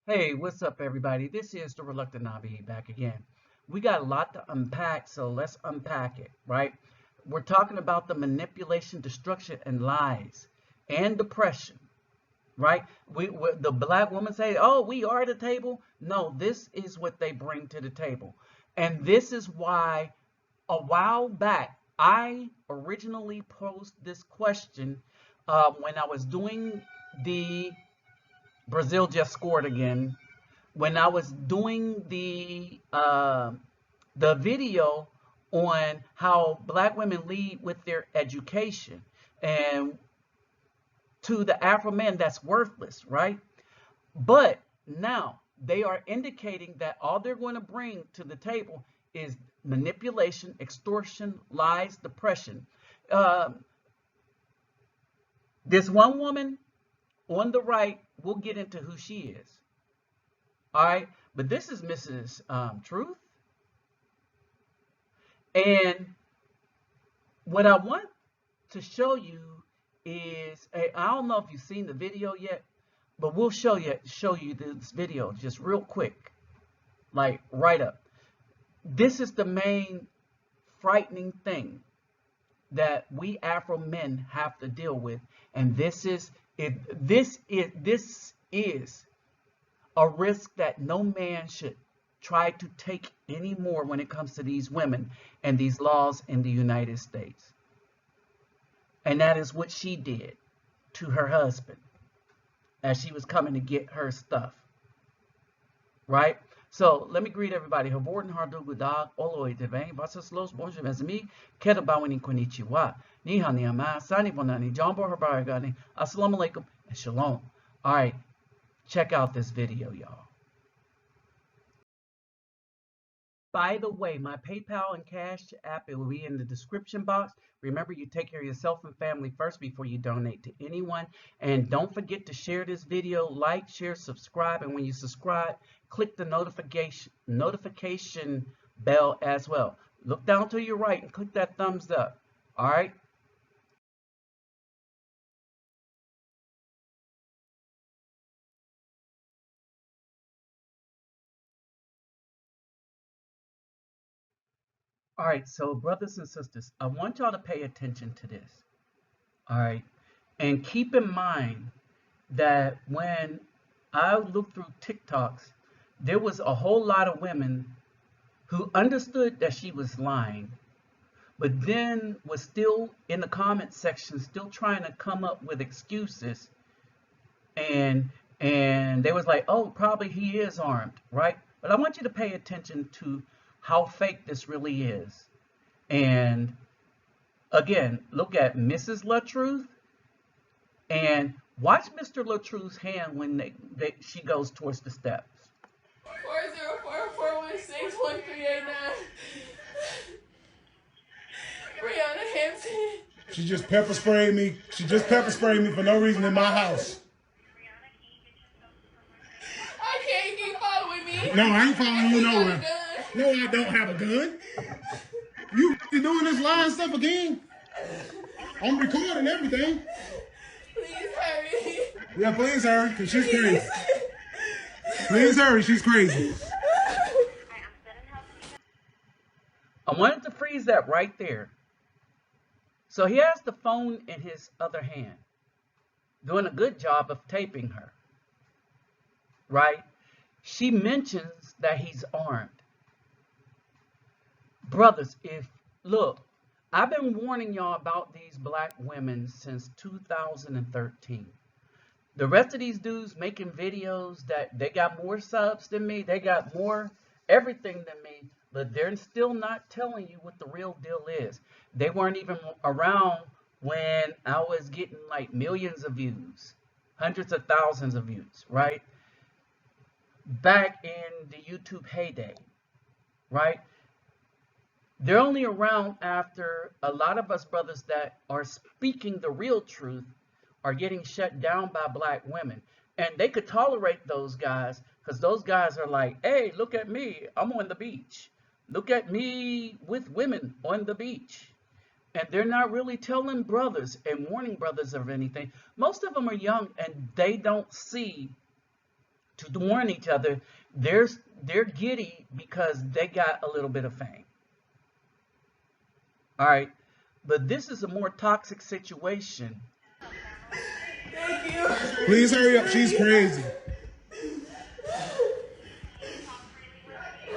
Hey, what's up, everybody? This is the Reluctant Nabi back again. We got a lot to unpack, so let's unpack it, right? We're talking about the manipulation, destruction, and lies and depression, right? The black woman say, "Oh, we are the table." No, this is what they bring to the table, and this is why a while back I originally posed this question when I was doing the Brazil just scored again when I was doing the video on how black women lead with their education and to the Afro man that's worthless, right? But now they are indicating that all they're going to bring to the table is manipulation, extortion, lies, depression. Uh, this one woman on the right, we'll get into who she is. All right, but this is Mrs. Truth. And what I want to show you is, I don't know if you've seen the video yet, but we'll show you this video just real quick, like right up. This is the main frightening thing that we Afro men have to deal with, and this is it. This is a risk that no man should try to take anymore when it comes to these women and these laws in the United States. And that is what she did to her husband as she was coming to get her stuff. Right? So let me greet everybody. Havorden hardugu da oloy devane vasas los bonjour mes amis. Keta bawani konnichiwa. Ni hani ama sani bonani jumbo herbaragani. Assalamu alaikum and shalom. All right. Check out this video, y'all. By the way, my PayPal and Cash App, it will be in the description box. Remember, you take care of yourself and family first before you donate to anyone. And don't forget to share this video, like, share, subscribe. And when you subscribe, click the notification bell as well. Look down to your right and click that thumbs up. All right? All right, so brothers and sisters, I want y'all to pay attention to this. All right? And keep in mind that when I looked through TikToks, there was a whole lot of women who understood that she was lying, but then was still in the comment section, still trying to come up with excuses. And they was like, oh, probably he is armed, right? But I want you to pay attention to how fake this really is. And again, look at Mrs. LaTruth and watch Mr. LaTruth's hand when she goes towards the steps. 404-416-1389. Brianna Hampton. She just pepper sprayed me. She just pepper sprayed me for no reason in my house. I can't keep following me. No, I ain't following you nowhere. No, I don't have a gun. You doing this lying stuff again? I'm recording everything. Please hurry. Yeah, please hurry, because she's crazy. Please hurry, she's crazy. I wanted to freeze that right there. So he has the phone in his other hand, doing a good job of taping her, right? She mentions that he's armed. Brothers, look, I've been warning y'all about these black women since 2013. The rest of these dudes making videos that they got more subs than me, they got more everything than me, but they're still not telling you what the real deal is. They weren't even around when I was getting like millions of views, hundreds of thousands of views, right? Back in the YouTube heyday, right? They're only around after a lot of us brothers that are speaking the real truth are getting shut down by black women. And they could tolerate those guys because those guys are like, hey, look at me, I'm on the beach. Look at me with women on the beach. And they're not really telling brothers and warning brothers of anything. Most of them are young and they don't see to warn each other. They're giddy because they got a little bit of fame. All right, but this is a more toxic situation. Thank you. Please hurry up. She's crazy.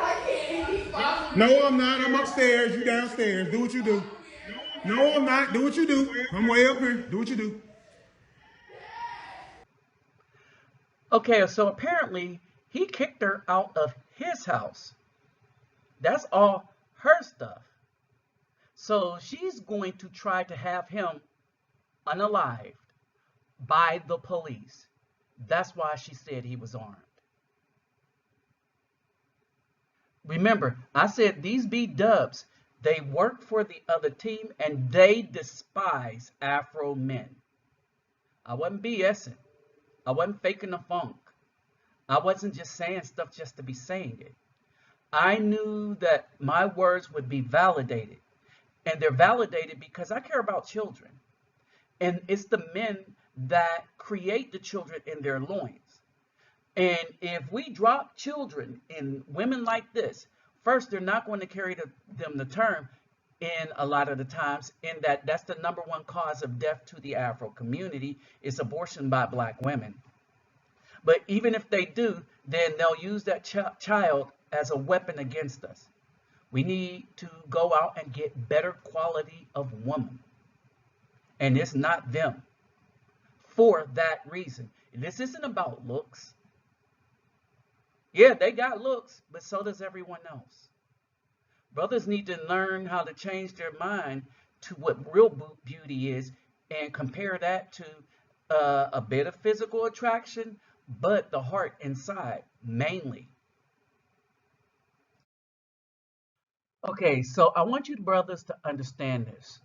I can't keep following No, I'm not. I'm upstairs. You downstairs. Do what you do. No, I'm not. Do what you do. I'm way up here. Do what you do. Okay, so apparently he kicked her out of his house. That's all her stuff. So she's going to try to have him unalived by the police. That's why she said he was armed. Remember, I said these B-dubs, they work for the other team and they despise Afro men. I wasn't BSing. I wasn't faking the funk. I wasn't just saying stuff just to be saying it. I knew that my words would be validated. And they're validated because I care about children. And it's the men that create the children in their loins. And if we drop children in women like this, first, they're not going to carry them the term in a lot of the times, in that's the #1 cause of death to the Afro community is abortion by black women. But even if they do, then they'll use that child as a weapon against us. We need to go out and get better quality of woman. And it's not them. For that reason. This isn't about looks. Yeah, they got looks, but so does everyone else. Brothers need to learn how to change their mind to what real beauty is and compare that to a bit of physical attraction, but the heart inside, mainly. Okay, so I want you brothers to understand this.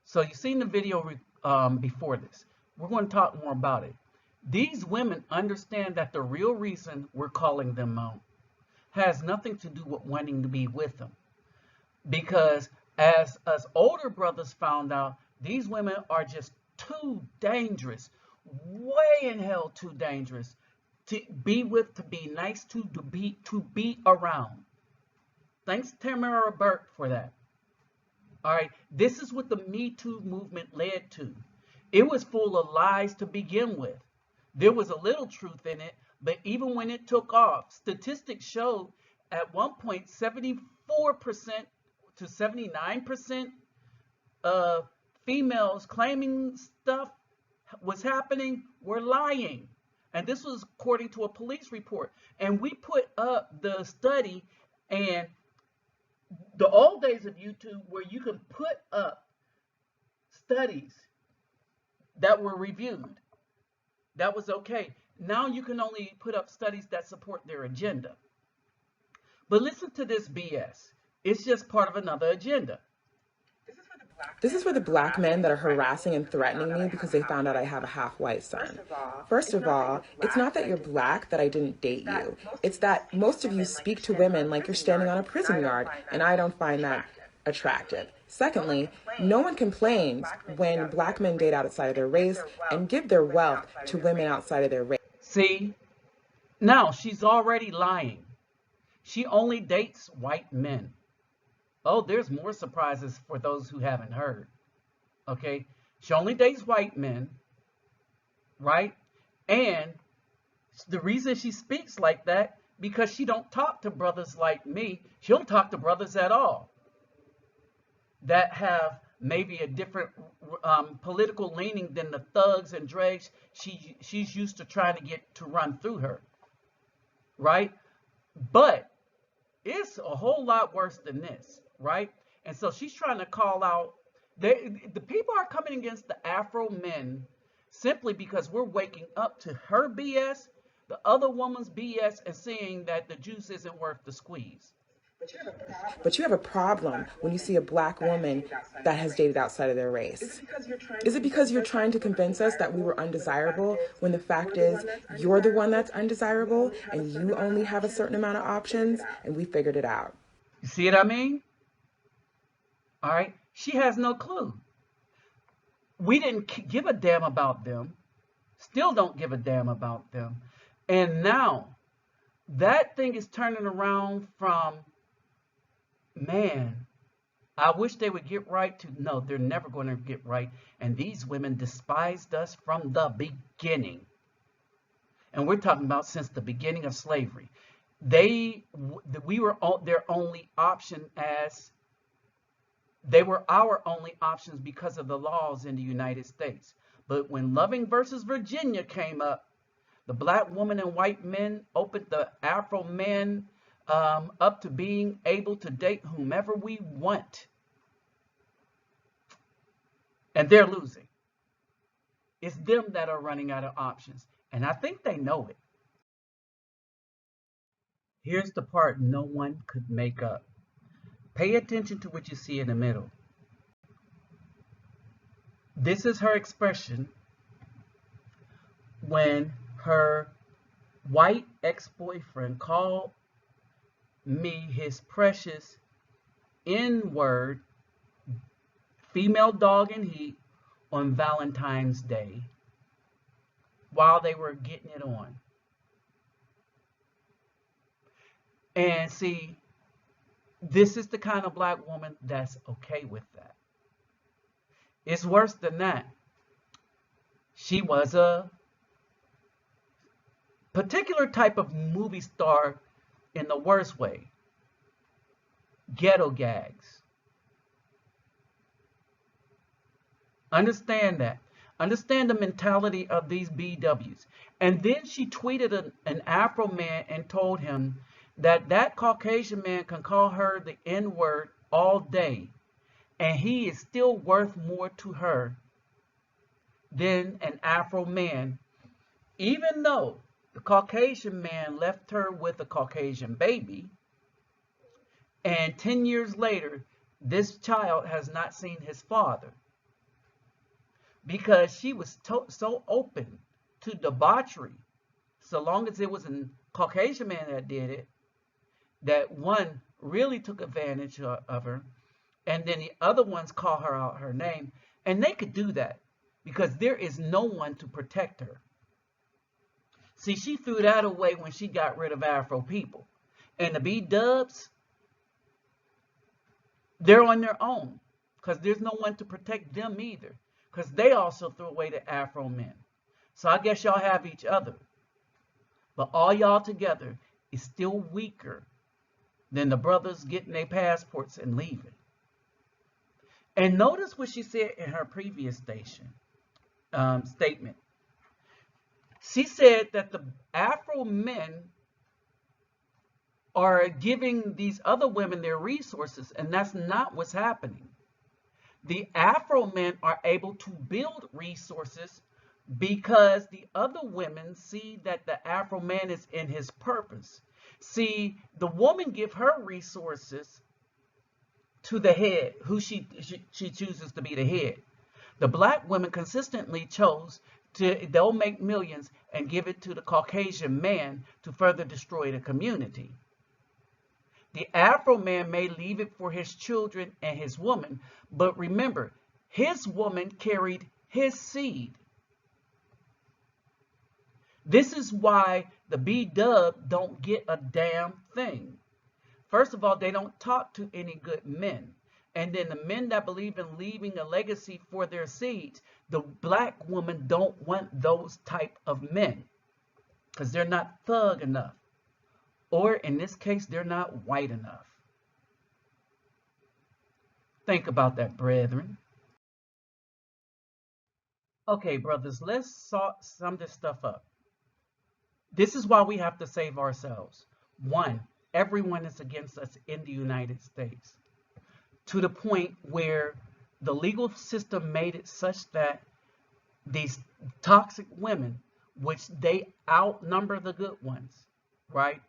So you've seen the video before this. We're going to talk more about it. These women understand that the real reason we're calling them out has nothing to do with wanting to be with them. Because as us older brothers found out, these women are just too dangerous, way in hell too dangerous to be with, to be nice to be around. Thanks Tamara Burke for that. All right, this is what the Me Too movement led to. It was full of lies to begin with. There was a little truth in it, but even when it took off, statistics showed at one point 74% to 79% of females claiming stuff was happening were lying. And this was according to a police report. And we put up the study, and the old days of YouTube where you can put up studies that were reviewed, that was okay. Now you can only put up studies that support their agenda. But listen to this BS. It's just part of another agenda. This is for the black men that are harassing and threatening me because they found out I have a half-white son. First of all, it's not that you're black that I didn't date you. It's that most of you speak to women like you're standing on a prison yard, and I don't find that attractive. Secondly, no one complains when black men date outside of their race and give their wealth to women outside of their race. See, now she's already lying. She only dates white men. Oh, there's more surprises for those who haven't heard. Okay, she only dates white men, right? And the reason she speaks like that, because she don't talk to brothers like me. She don't talk to brothers at all that have maybe a different political leaning than the thugs and dregs she's used to trying to get to run through her, right? But it's a whole lot worse than this, right? And so she's trying to call out, the people are coming against the Afro men simply because we're waking up to her BS, the other woman's BS, and seeing that the juice isn't worth the squeeze. But you have a problem when you see a black woman that has dated outside of their race. Is it because you're trying to convince us that we were undesirable when the fact is you're the one that's undesirable and you only have a certain amount of options and we figured it out? You see what I mean? All right. She has no clue. We didn't give a damn about them. Still don't give a damn about them. And now that thing is turning around from, man, I wish they would get right, to no, they're never going to get right. And these women despised us from the beginning. And we're talking about since the beginning of slavery. We were their only option, as they were our only options because of the laws in the United States. But when Loving versus Virginia came up, the black woman and white men opened the Afro men up to being able to date whomever we want. And they're losing. It's them that are running out of options. And I think they know it. Here's the part no one could make up. Pay attention to what you see in the middle. This is her expression when her white ex-boyfriend called me his precious N-word, female dog in heat, on Valentine's Day while they were getting it on. And see, this is the kind of black woman that's okay with that. It's worse than that. She was a particular type of movie star in the worst way. Ghetto gags. Understand that. Understand the mentality of these BWs. And then she tweeted an Afro man and told him that Caucasian man can call her the N-word all day, and he is still worth more to her than an Afro man, even though the Caucasian man left her with a Caucasian baby, and 10 years later, this child has not seen his father, because she was so open to debauchery, so long as it was a Caucasian man that did it, that one really took advantage of her, and then the other ones call her out her name. And they could do that because there is no one to protect her. See, she threw that away when she got rid of Afro people. And the B-dubs, they're on their own because there's no one to protect them either, because they also threw away the Afro men. So I guess y'all have each other. But all y'all together is still weaker than the brothers getting their passports and leaving. And notice what she said in her previous statement. She said that the Afro men are giving these other women their resources, and that's not what's happening. The Afro men are able to build resources because the other women see that the Afro man is in his purpose. See, the woman give her resources to the head, who she chooses to be the head. The black women consistently chose they'll make millions and give it to the Caucasian man to further destroy the community. The Afro man may leave it for his children and his woman, but remember, his woman carried his seed. This is why the B-dub don't get a damn thing. First of all, they don't talk to any good men. And then the men that believe in leaving a legacy for their seeds, the black woman don't want those type of men because they're not thug enough. Or in this case, they're not white enough. Think about that, brethren. Okay, brothers, let's sum this stuff up. This is why we have to save ourselves. One, everyone is against us in the United States, to the point where the legal system made it such that these toxic women, which they outnumber the good ones, right?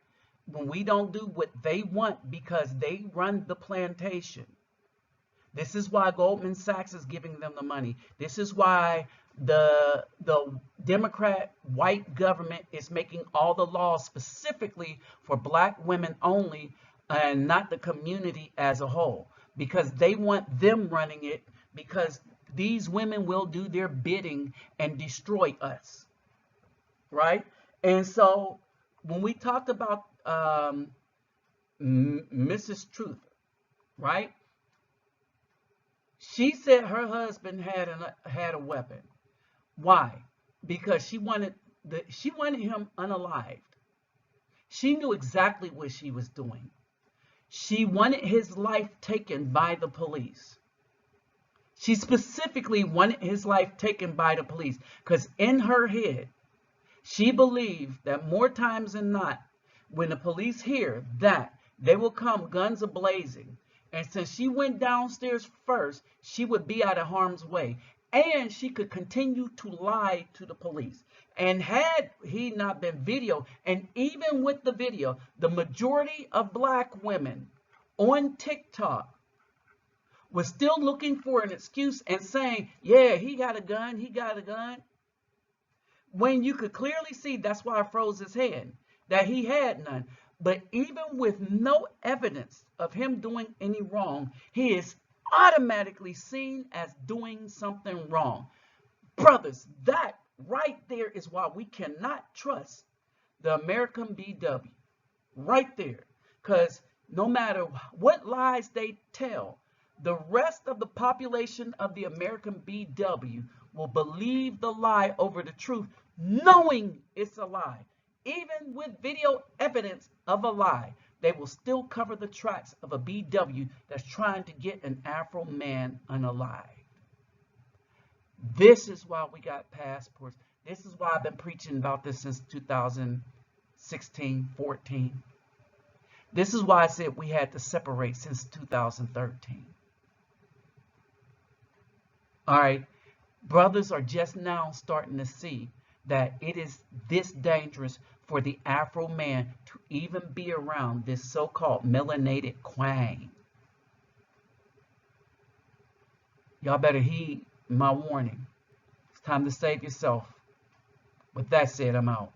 When we don't do what they want because they run the plantation. This is why Goldman Sachs is giving them the money. This is why the Democrat white government is making all the laws specifically for black women only and not the community as a whole, because they want them running it, because these women will do their bidding and destroy us, right? And so when we talked about Mrs. Truth, right? She said her husband had a weapon. Why? Because she wanted him unalived. She knew exactly what she was doing. She wanted his life taken by the police. She specifically wanted his life taken by the police because in her head, she believed that more times than not, when the police hear that, they will come guns a-blazing. And since she went downstairs first, she would be out of harm's way. And she could continue to lie to the police. And had he not been video, and even with the video, the majority of black women on TikTok was still looking for an excuse and saying, yeah, he got a gun, he got a gun. When you could clearly see, that's why I froze his hand, that he had none. But even with no evidence of him doing any wrong, he is automatically seen as doing something wrong. Brothers, that right there is why we cannot trust the American BW. Right there. Because no matter what lies they tell, the rest of the population of the American BW will believe the lie over the truth, knowing it's a lie. Even with video evidence of a lie, they will still cover the tracks of a BW that's trying to get an Afro man unalived. This is why we got passports. This is why I've been preaching about this since 2016, 14. This is why I said we had to separate since 2013. All right, brothers are just now starting to see that it is this dangerous for the Afro man to even be around this so-called melanated queen. Y'all better heed my warning. It's time to save yourself. With that said, I'm out.